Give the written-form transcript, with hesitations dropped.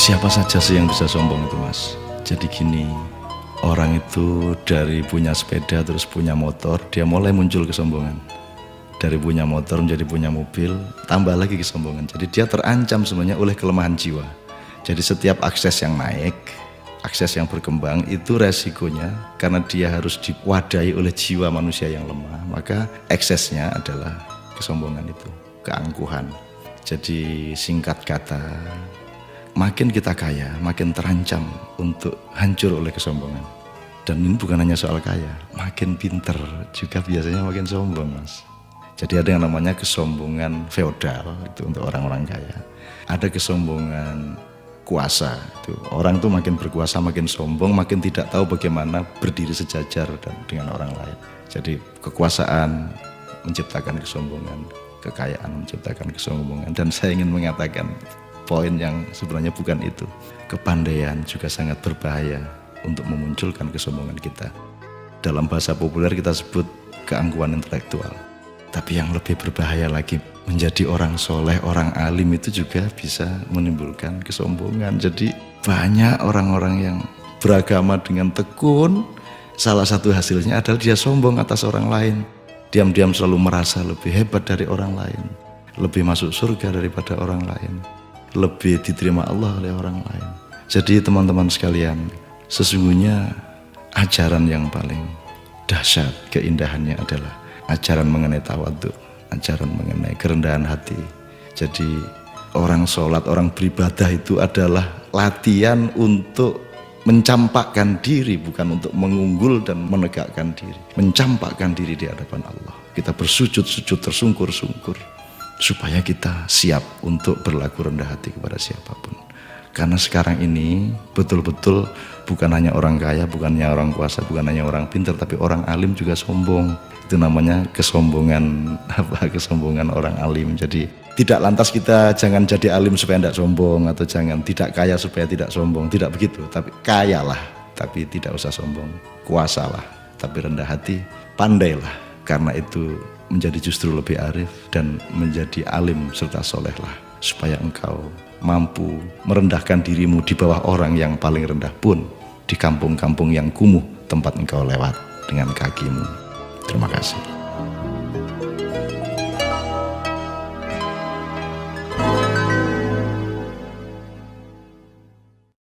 Siapa saja sih yang bisa sombong itu, Mas? Jadi gini, orang itu dari punya sepeda terus punya motor, dia mulai muncul kesombongan. Dari punya motor menjadi punya mobil, tambah lagi kesombongan. Jadi dia terancam sebenarnya oleh kelemahan jiwa. Jadi setiap akses yang naik, akses yang berkembang itu resikonya karena dia harus diwadahi oleh jiwa manusia yang lemah, maka eksesnya adalah kesombongan itu, keangkuhan. Jadi singkat kata, makin kita kaya, makin terancam untuk hancur oleh kesombongan. Dan ini bukan hanya soal kaya, makin pinter juga biasanya makin sombong, Mas. Jadi ada yang namanya kesombongan feodal, itu untuk orang-orang kaya. Ada kesombongan kuasa, itu orang tuh makin berkuasa, makin sombong, makin tidak tahu bagaimana berdiri sejajar dan dengan orang lain. Jadi kekuasaan menciptakan kesombongan, kekayaan menciptakan kesombongan. Dan saya ingin mengatakan poin yang sebenarnya bukan itu. Kepandaian juga sangat berbahaya untuk memunculkan kesombongan kita. Dalam bahasa populer kita sebut keangkuhan intelektual. Tapi yang lebih berbahaya lagi, menjadi orang soleh, orang alim itu juga bisa menimbulkan kesombongan. Jadi banyak orang-orang yang beragama dengan tekun, salah satu hasilnya adalah dia sombong atas orang lain. Diam-diam selalu merasa lebih hebat dari orang lain, lebih masuk surga daripada orang lain, lebih diterima Allah oleh orang lain. Jadi teman-teman sekalian, sesungguhnya ajaran yang paling dahsyat keindahannya adalah ajaran mengenai tawadhu, ajaran mengenai kerendahan hati. Jadi orang sholat, orang beribadah itu adalah latihan untuk mencampakkan diri, bukan untuk mengunggul dan menegakkan diri. Mencampakkan diri di hadapan Allah. Kita bersujud-sujud tersungkur-sungkur supaya kita siap untuk berlaku rendah hati kepada siapapun. Karena sekarang ini betul-betul bukan hanya orang kaya, bukan hanya orang kuasa, bukan hanya orang pintar, tapi orang alim juga sombong. Itu namanya kesombongan kesombongan orang alim. Jadi tidak lantas kita jangan jadi alim supaya tidak sombong, atau jangan tidak kaya supaya tidak sombong, tidak begitu. Tapi kayalah tapi tidak usah sombong, kuasalah tapi rendah hati, pandailah, karena itu menjadi justru lebih arif dan menjadi alim serta solehlah, supaya engkau mampu merendahkan dirimu di bawah orang yang paling rendah pun di kampung-kampung yang kumuh tempat engkau lewat dengan kakimu. Terima kasih.